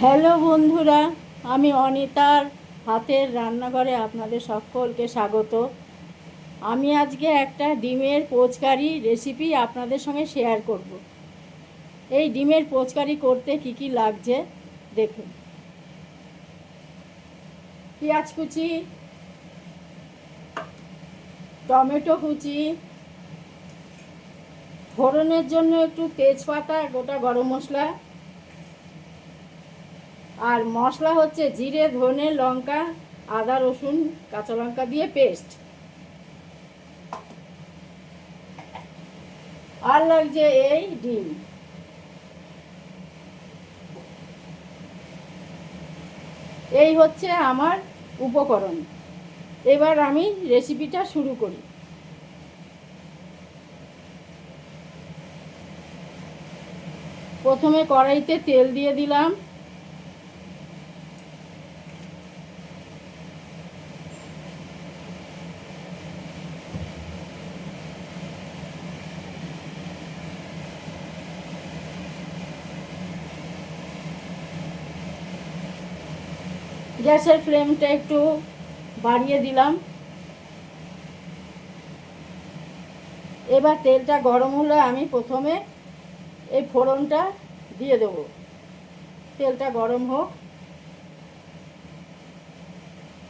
Hello বন্ধুরা, আমি অনিতার হাতের রান্নাঘরে আপনাদের সকলকে স্বাগত। আমি আজকে একটা ডিমের পোচকারি রেসিপি আপনাদের সঙ্গে শেয়ার করব। এই ডিমের পোচকারি করতে কি কি লাগছে দেখুন। পেঁয়াজ কুচি, টমেটো কুচি, ফোড়নের জন্য একটু তেজপাতা, গোটা গরম মশলা, আর মশলা হচ্ছে জিরে, ধনে, লঙ্কা, আদা, রসুন, কাঁচা লঙ্কা দিয়ে পেস্ট। আর লাগছে এই ডিম। এই হচ্ছে আমার উপকরণ। এবার আমি রেসিপিটা শুরু করি। প্রথমে কড়াইতে তেল দিয়ে দিলাম। গ্যাসের ফ্লেমটা একটু বাড়িয়ে দিলাম। এবার তেলটা গরম হলে আমি প্রথমে এই ফোড়নটা দিয়ে দেব। তেলটা গরম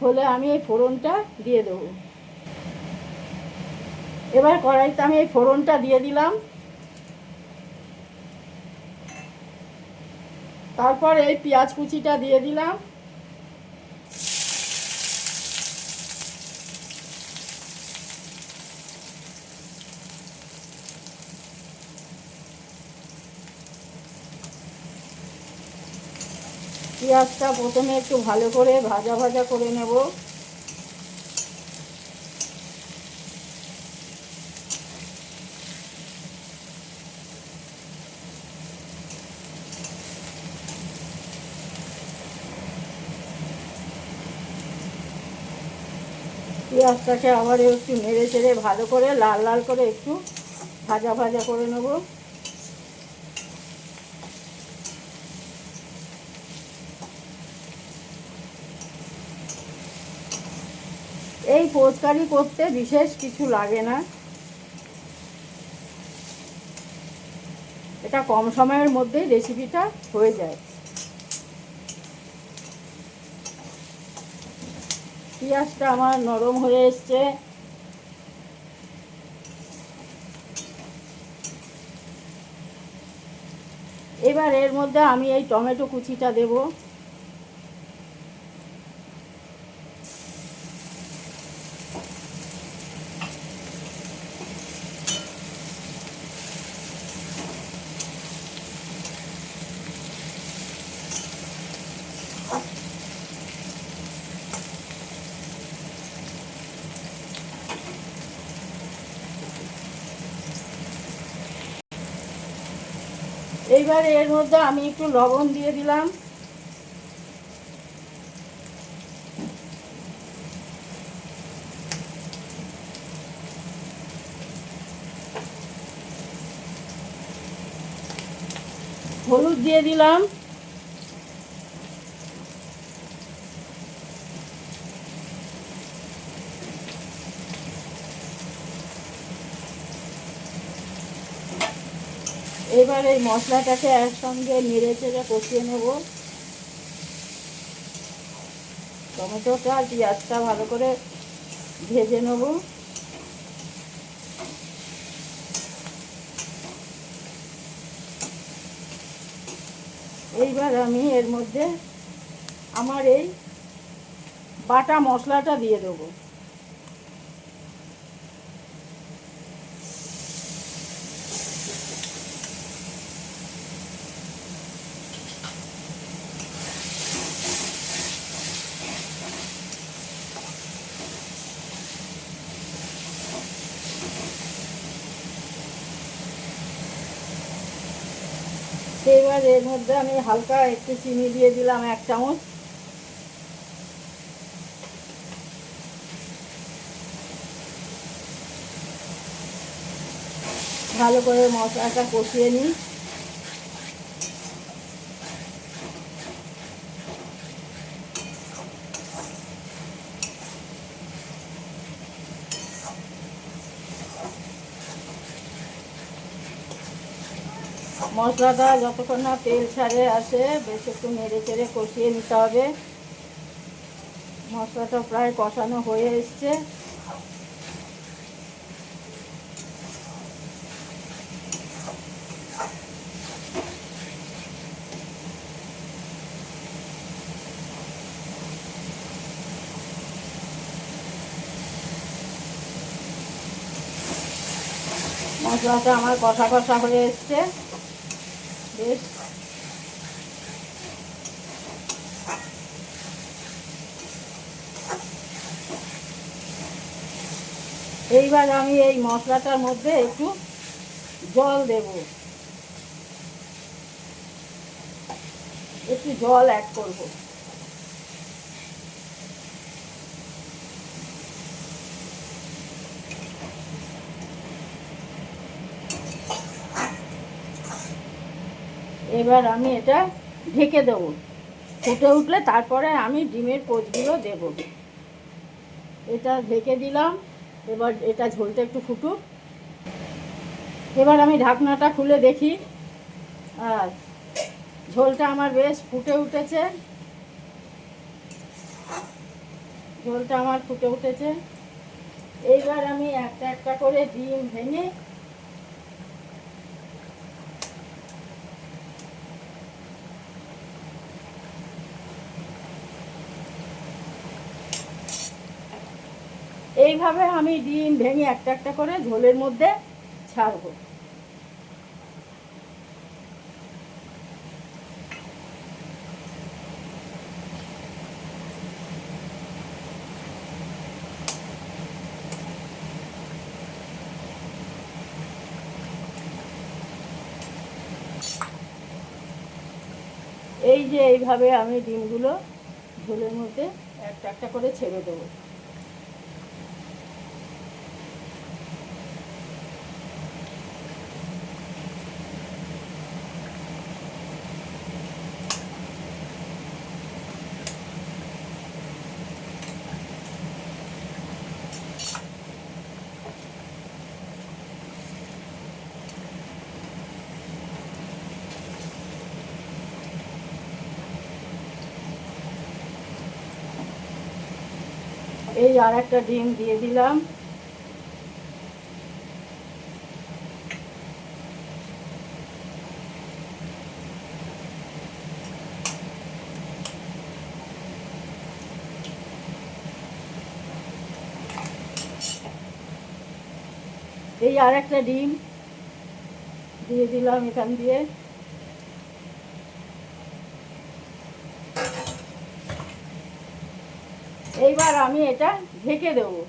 হলে আমি এই ফোড়নটা দিয়ে দেব। এবার কড়াইতে আমি এই ফোড়নটা দিয়ে দিলাম। তারপর এই পেঁয়াজ কুচিটা দিয়ে দিলাম। পেঁয়াজটা প্রথমে একটু ভালো করে ভাজা ভাজা করে নেব। পেঁয়াজটাকে আবার একটু নেড়ে চেড়ে ভালো করে লাল লাল করে একটু ভাজা ভাজা করে নেব। এই পোচকারি করতে বিশেষ কিছু লাগে না, এটা কম সময়ের মধ্যেই রেসিপিটা হয়ে যায়। পেঁয়াজটা আমার নরম হয়ে এসছে। এবার এর মধ্যে আমি এই টমেটো কুচিটা দেব। এইবার এর মধ্যে আমি একটু লবণ দিয়ে দিলাম। হলুদ দিয়ে দিলাম। এবার এই মশলাটাকে একসঙ্গে নেড়ে চেড়ে কষিয়ে নেব। টমেটোটা আর পেঁয়াজটা ভালো করে ভেজে নেব। এইবার আমি এর মধ্যে আমার এই বাটা মশলাটা দিয়ে দেবো। এবার এর মধ্যে আমি হালকা একটু চিনি দিয়ে দিলাম, 1 চামচ। ভালো করে মশলাটা কষিয়ে নিই। মশলাটা যতক্ষণ না তেল ছাড়ে আসে বেশ একটু নেড়ে চেড়ে কষিয়ে নিতে হবে। মশলাটা প্রায় কষানো হয়ে এসছে। মশলাটা আমার কষা কষা হয়ে এসছে বেশ। এইবার আমি এই মশলাটার মধ্যে একটু জল দেব, একটু জল অ্যাড করব। এবার আমি এটা ঢেকে দেবো। ফুটে উঠলে তারপরে আমি ডিমের পোচগুলো দেব। এটা ঢেকে দিলাম। এবার এটা ঝোলটা একটু ফুটুক। এবার আমি ঢাকনাটা খুলে দেখি, আর ঝোলটা আমার বেশ ফুটে উঠেছে। ঝোলটা আমার ফুটে উঠেছে। এইবার আমি একটা একটা করে ডিম ভেঙে এইভাবে আমি ডিম ভেঙে একটা একটা করে ঝোলের মধ্যে ছাড়বো। এই যে এইভাবে আমি ডিমগুলো ঝোলের মধ্যে একটা একটা করে ছেড়ে দেবো। এই আর একটা ডিম দিয়ে দিলাম। এই আর একটা ডিম দিয়ে দিলাম এখান দিয়ে। এইবার আমি এটা ঢেকে দেবো।